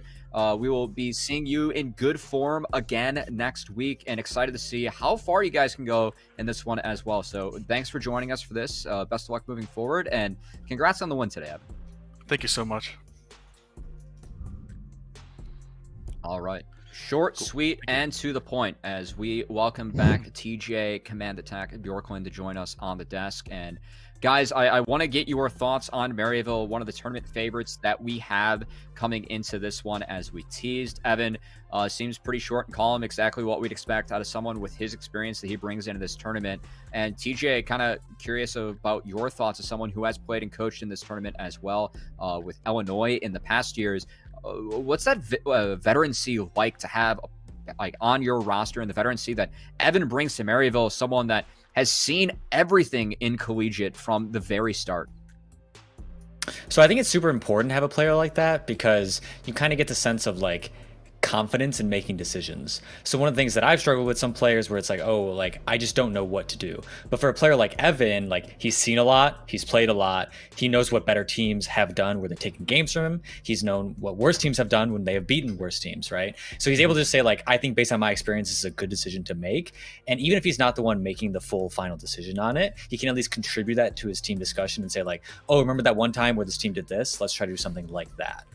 we will be seeing you in good form again next week, and excited to see how far you guys can go in this one as well. So thanks for joining us for this. Best of luck moving forward, and congrats on the win today, Evan.
Thank you so much.
All right. Short, sweet, and to the point as we welcome back TJ Command Attack Bjorklund to join us on the desk. And guys, I want to get your thoughts on Maryville, one of the tournament favorites that we have coming into this one. As we teased, Evan seems pretty short and calm, exactly what we'd expect out of someone with his experience that he brings into this tournament. And TJ, kind of curious about your thoughts as someone who has played and coached in this tournament as well, with Illinois in the past years. What's that veterancy like to have like on your roster, and the veterancy that Evan brings to Maryville, someone that has seen everything in collegiate from the very start?
So I think it's super important to have a player like that, because you kind of get the sense of like confidence in making decisions. So one of the things that I've struggled with some players where it's like, oh, like I just don't know what to do. But for a player like Evan, like he's seen a lot, he's played a lot, he knows what better teams have done where they've taken games from him. He's known what worse teams have done when they have beaten worse teams, right? So he's able to say like, I think based on my experience, this is a good decision to make. And even if he's not the one making the full final decision on it, he can at least contribute that to his team discussion and say like, oh, remember that one time where this team did this? Let's try to do something like that.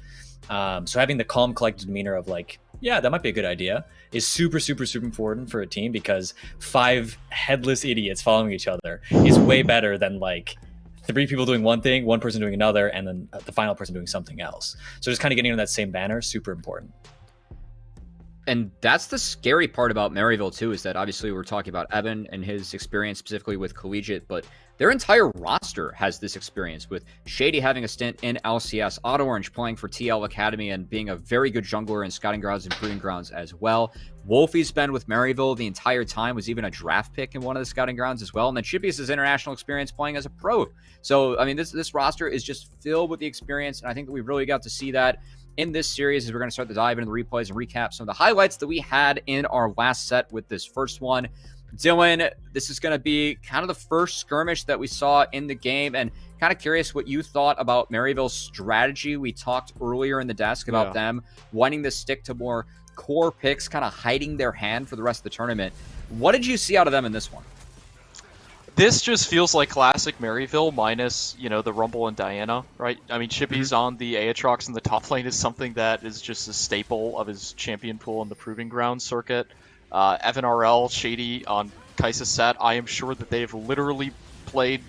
So having the calm, collected demeanor of like, yeah, that might be a good idea is super, super, super important for a team, because 5 headless idiots following each other is way better than like 3 people doing one thing, one person doing another, and then the final person doing something else. So just kind of getting on that same banner, super important.
And that's the scary part about Maryville too, is that obviously we're talking about Evan and his experience specifically with collegiate, but their entire roster has this experience, with Shady having a stint in LCS, Auto Orange playing for TL Academy and being a very good jungler in Scouting Grounds and Proving Grounds as well. Wolfie's been with Maryville the entire time, was even a draft pick in one of the Scouting Grounds as well. And then Chippy's his international experience playing as a pro. So, I mean, this roster is just filled with the experience, and I think that we really got to see that in this series as we're going to start to dive into the replays and recap some of the highlights that we had in our last set with this first one. Dylan, this is going to be kind of the first skirmish that we saw in the game, and kind of curious what you thought about Maryville's strategy. We talked earlier in the desk about them wanting to stick to more core picks, kind of hiding their hand for the rest of the tournament. What did you see out of them in this one?
This just feels like classic Maryville minus, you know, the Rumble and Diana, right? I mean, Chippy's on the Aatrox in the top lane is something that is just a staple of his champion pool in the Proving Ground circuit. Evan RL, Shady on Kai'Sa set. I am sure that they have literally played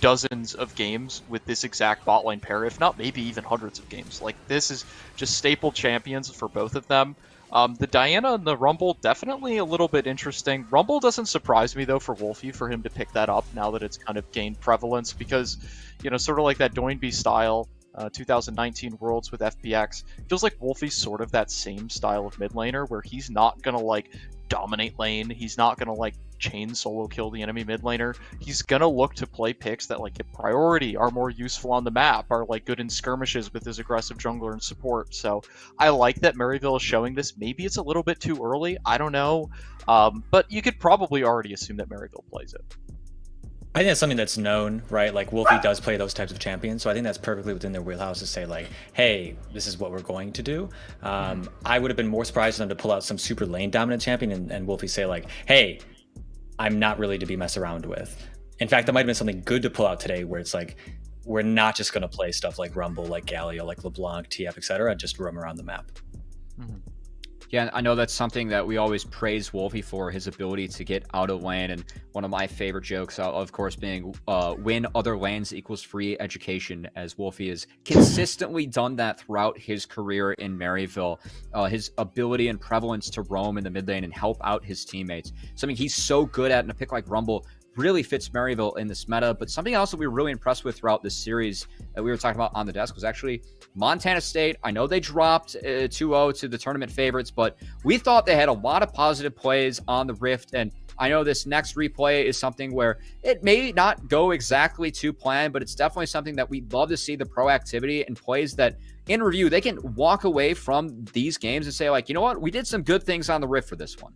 dozens of games with this exact bot lane pair, if not maybe even hundreds of games. Like, this is just staple champions for both of them. The Diana and the Rumble, definitely a little bit interesting. Rumble doesn't surprise me, though, for Wolfie, for him to pick that up now that it's kind of gained prevalence, because, you know, sort of like that Doinby style 2019 Worlds with FPX, feels like Wolfie's sort of that same style of mid laner, where he's not gonna, like, dominate lane, he's not gonna, like, chain solo kill the enemy mid laner. He's gonna look to play picks that like get priority, are more useful on the map, are like good in skirmishes with his aggressive jungler and support. So I like that Maryville is showing this. Maybe it's a little bit too early, I don't know, but you could probably already assume that Maryville plays it.
I think that's something that's known, right? Like Wolfie does play those types of champions, so I think that's perfectly within their wheelhouse to say like, hey, this is what we're going to do. I would have been more surprised for them to pull out some super lane dominant champion and Wolfie say like, hey, I'm not really to be messed around with. In fact, that might have been something good to pull out today, where it's like, we're not just going to play stuff like Rumble, like Galio, like LeBlanc, TF, etc., just roam around the map.
Yeah, I know that's something that we always praise Wolfie for, his ability to get out of lane. And one of my favorite jokes, of course, being win other lanes equals free education, as Wolfie has consistently done that throughout his career in Maryville. His ability and prevalence to roam in the mid lane and help out his teammates, something he's so good at in a pick like Rumble, really fits Maryville in this meta. But something else that we were really impressed with throughout this series that we were talking about on the desk was actually Montana State. I know they dropped 2-0 to the tournament favorites, but we thought they had a lot of positive plays on the Rift. And I know this next replay is something where it may not go exactly to plan, but it's definitely something that we'd love to see, the proactivity and plays that in review, they can walk away from these games and say, like, you know what, we did some good things on the Rift for this one.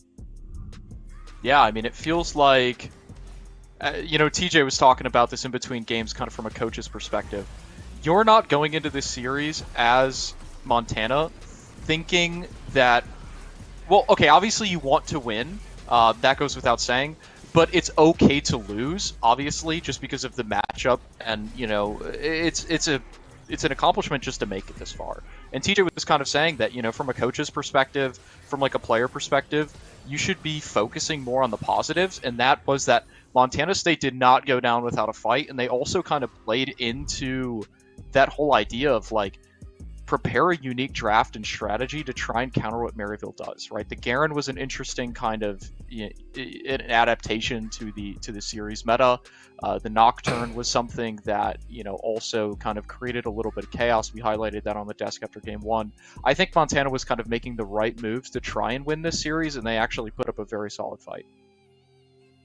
Yeah, I mean, it feels like, TJ was talking about this in between games kind of from a coach's perspective. You're not going into this series as Montana thinking that, well, okay, obviously you want to win. That goes without saying. But it's okay to lose, obviously, just because of the matchup. And, it's an accomplishment just to make it this far. And TJ was kind of saying that, from a coach's perspective, from like a player perspective, you should be focusing more on the positives. And that was that Montana State did not go down without a fight. And they also kind of played into that whole idea of like, prepare a unique draft and strategy to try and counter what Maryville does, right? The Garen was an interesting kind of an adaptation to the series meta. The Nocturne was something that, also kind of created a little bit of chaos. We highlighted that on the desk after game one. I think Montana was kind of making the right moves to try and win this series, and they actually put up a very solid fight.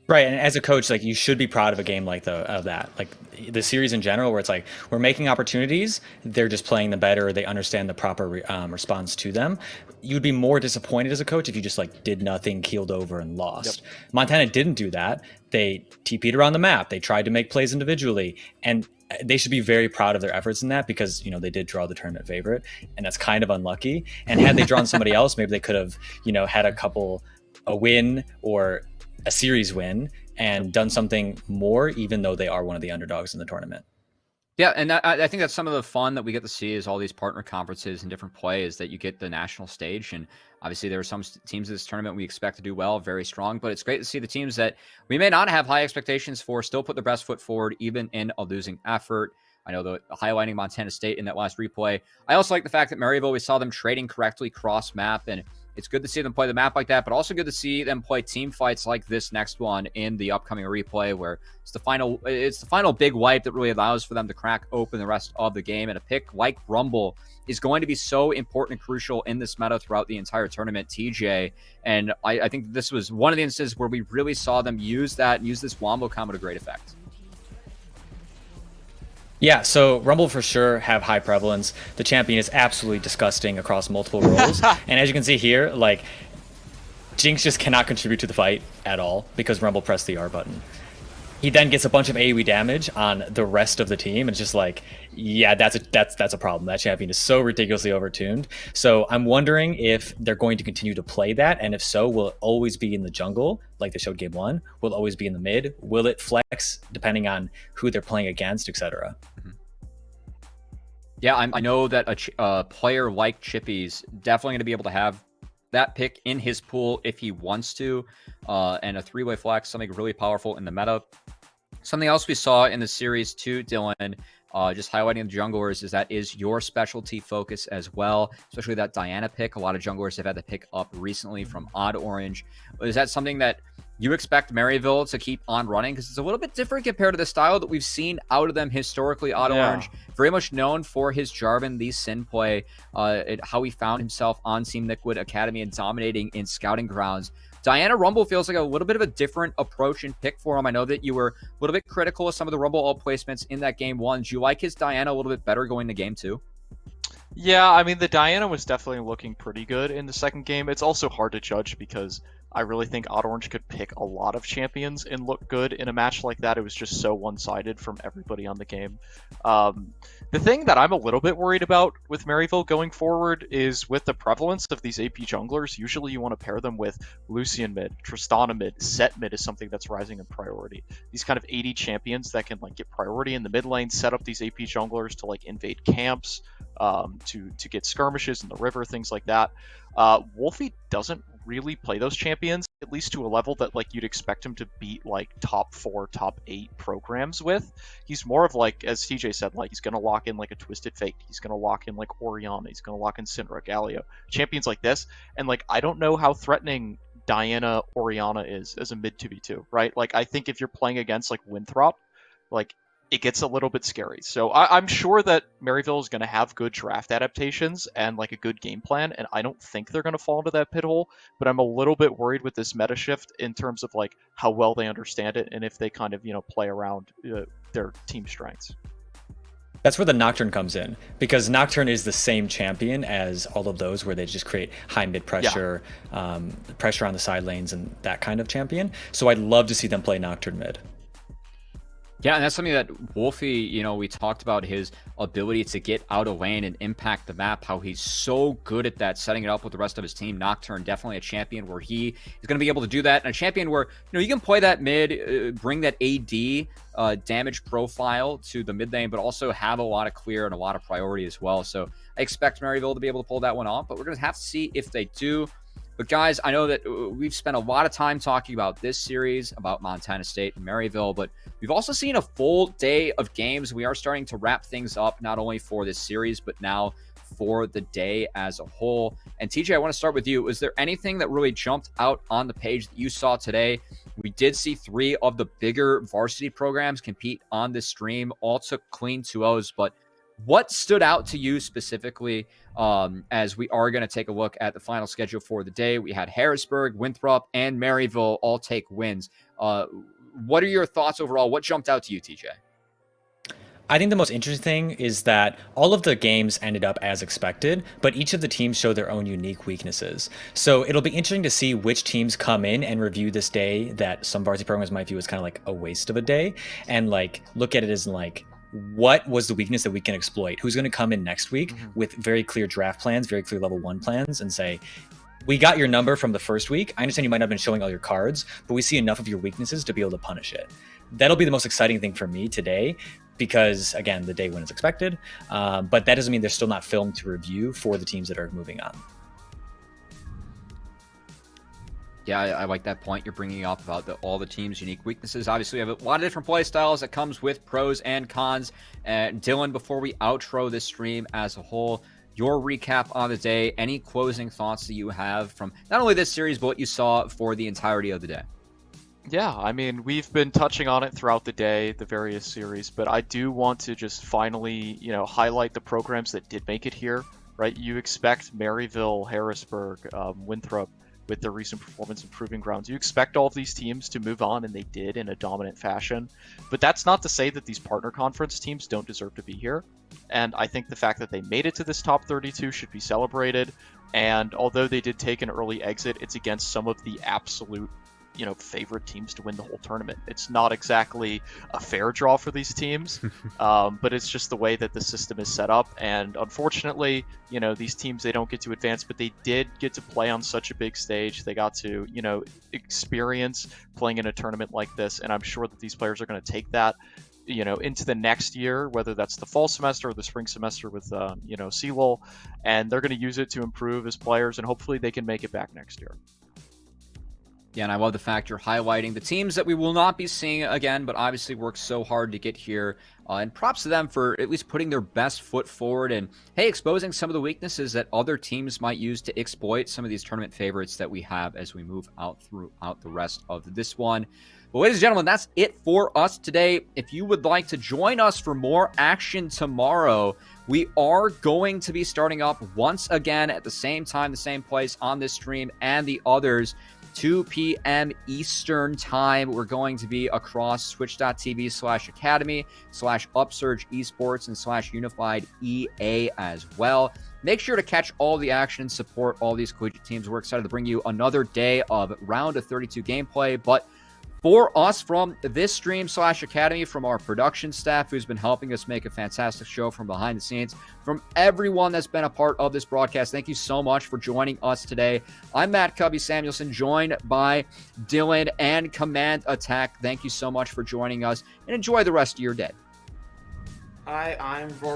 Right, and as a coach, like, you should be proud of a game like that. Like the series in general, where it's like we're making opportunities, they're just playing them better, they understand the proper response to them. You'd be more disappointed as a coach if you just like did nothing, keeled over, and lost. Yep. Montana didn't do that. They TP'd around the map. They tried to make plays individually, and they should be very proud of their efforts in that because they did draw the tournament favorite, and that's kind of unlucky. And had they drawn somebody else, maybe they could have had a win or a series win and done something more, even though they are one of the underdogs in the tournament.
Yeah, and I think that's some of the fun that we get to see is all these partner conferences and different plays that you get the national stage. And obviously there are some teams in this tournament we expect to do well, very strong, but it's great to see the teams that we may not have high expectations for still put their best foot forward, even in a losing effort. I know the highlighting Montana State in that last replay. I also like the fact that Maryville, we saw them trading correctly cross map, and it's good to see them play the map like that, but also good to see them play team fights like this next one in the upcoming replay, where it's the final big wipe that really allows for them to crack open the rest of the game. And a pick like Rumble is going to be so important and crucial in this meta throughout the entire tournament, TJ. And I think this was one of the instances where we really saw them use this Wombo combo to great effect.
Yeah, so Rumble for sure have high prevalence. The champion is absolutely disgusting across multiple roles. And as you can see here, like, Jinx just cannot contribute to the fight at all because Rumble pressed the R button. He then gets a bunch of AoE damage on the rest of the team, and it's just like, yeah, that's a problem. That champion is so ridiculously overtuned. So I'm wondering if they're going to continue to play that, and if so, will it always be in the jungle, like they showed game one? Will it always be in the mid? Will it flex depending on who they're playing against, etc.?
Mm-hmm. Yeah, I know that a player like Chippy's definitely going to be able to have that pick in his pool if he wants to, and a three-way flex, something really powerful in the meta. Something else we saw in the series too, Dylan, just highlighting the junglers, is that is your specialty focus as well, especially that Diana pick. A lot of junglers have had to pick up recently from Odd Orange. Is that something that you expect Maryville to keep on running? Because it's a little bit different compared to the style that we've seen out of them historically. Odd Orange, very much known for his Jarvan, the Sin play, how he found himself on Team Liquid Academy and dominating in Scouting Grounds. Diana Rumble feels like a little bit of a different approach and pick for him. I know that you were a little bit critical of some of the Rumble ult placements in that game one. Do you like his Diana a little bit better going to game two?
Yeah, I mean, the Diana was definitely looking pretty good in the second game. It's also hard to judge because I really think Odd Orange could pick a lot of champions and look good in a match like that. It was just so one-sided from everybody on the game. The thing that I'm a little bit worried about with Maryville going forward is with the prevalence of these AP junglers. Usually you want to pair them with Lucian mid, Tristana mid, Set mid is something that's rising in priority. These kind of 80 champions that can like get priority in the mid lane, set up these AP junglers to like invade camps, to get skirmishes in the river, things like that. Wolfie doesn't really play those champions, at least to a level that like you'd expect him to beat like top 4, top 8 programs with. He's more of like, as TJ said, like he's gonna lock in like a Twisted Fate, he's gonna lock in like Orianna, he's gonna lock in Syndra, Galio, champions like this. And like I don't know how threatening Diana Oriana is as a mid 2v2, right? Like, I think if you're playing against like Winthrop, like it gets a little bit scary. So I'm sure that Maryville is going to have good draft adaptations and like a good game plan, and I don't think they're going to fall into that pit hole. But I'm a little bit worried with this meta shift in terms of like how well they understand it and if they kind of play around their team strengths.
That's where the Nocturne comes in, because Nocturne is the same champion as all of those, where they just create high mid pressure, pressure on the side lanes, and that kind of champion. So I'd love to see them play Nocturne mid.
Yeah, and that's something that Wolfie, we talked about his ability to get out of lane and impact the map, how he's so good at that, setting it up with the rest of his team. Nocturne, definitely a champion where he is going to be able to do that, and a champion where, you can play that mid, bring that AD damage profile to the mid lane, but also have a lot of clear and a lot of priority as well. So I expect Maryville to be able to pull that one off, but we're going to have to see if they do. But guys, I know that we've spent a lot of time talking about this series, about Montana State and Maryville, but we've also seen a full day of games. We are starting to wrap things up, not only for this series, but now for the day as a whole. And TJ, I want to start with you. Was there anything that really jumped out on the page that you saw today? We did see 3 of the bigger varsity programs compete on this stream, all took clean 2-0s, but what stood out to you specifically, as we are going to take a look at the final schedule for the day? We had Harrisburg, Winthrop, and Maryville all take wins. What are your thoughts overall? What jumped out to you, TJ?
I think the most interesting thing is that all of the games ended up as expected, but each of the teams showed their own unique weaknesses. So it'll be interesting to see which teams come in and review this day that some varsity programs might view as kind of like a waste of a day, and like look at it as like, what was the weakness that we can exploit? Who's going to come in next week with very clear draft plans, very clear level 1 plans, and say, we got your number from the first week. I understand you might not have been showing all your cards, but we see enough of your weaknesses to be able to punish it. That'll be the most exciting thing for me today, because again, the day win is expected, but that doesn't mean there's still not film to review for the teams that are moving on.
Yeah, I like that point you're bringing up about all the teams' unique weaknesses. Obviously, we have a lot of different play styles that comes with pros and cons. Dylan, before we outro this stream as a whole, your recap on the day, any closing thoughts that you have from not only this series, but what you saw for the entirety of the day?
Yeah, I mean, we've been touching on it throughout the day, the various series, but I do want to just finally, highlight the programs that did make it here, right? You expect Maryville, Harrisburg, Winthrop, with their recent performance in Proving Grounds. You expect all of these teams to move on, and they did in a dominant fashion. But that's not to say that these partner conference teams don't deserve to be here. And I think the fact that they made it to this top 32 should be celebrated. And although they did take an early exit, it's against some of the absolute favorite teams to win the whole tournament. It's not exactly a fair draw for these teams, but it's just the way that the system is set up. And unfortunately, these teams, they don't get to advance, but they did get to play on such a big stage. They got to, experience playing in a tournament like this. And I'm sure that these players are going to take that, into the next year, whether that's the fall semester or the spring semester with, Seawolf, and they're going to use it to improve as players, and hopefully they can make it back next year.
Yeah, and I love the fact you're highlighting the teams that we will not be seeing again, but obviously worked so hard to get here. And props to them for at least putting their best foot forward and, hey, exposing some of the weaknesses that other teams might use to exploit some of these tournament favorites that we have as we move out throughout the rest of this one. But ladies and gentlemen, that's it for us today. If you would like to join us for more action tomorrow, we are going to be starting up once again at the same time, the same place on this stream and the others. 2 p.m. Eastern time. We're going to be across twitch.tv/academy/upsurge esports and /unified EA as well. Make sure to catch all the action and support all these collegiate teams. We're excited to bring you another day of round of 32 gameplay, but for us from this stream /academy, from our production staff who's been helping us make a fantastic show from behind the scenes, from everyone that's been a part of this broadcast, thank you so much for joining us today. I'm Matt Cubby Samuelson, joined by Dylan and Command Attack. Thank you so much for joining us, and enjoy the rest of your day.
Hi, I'm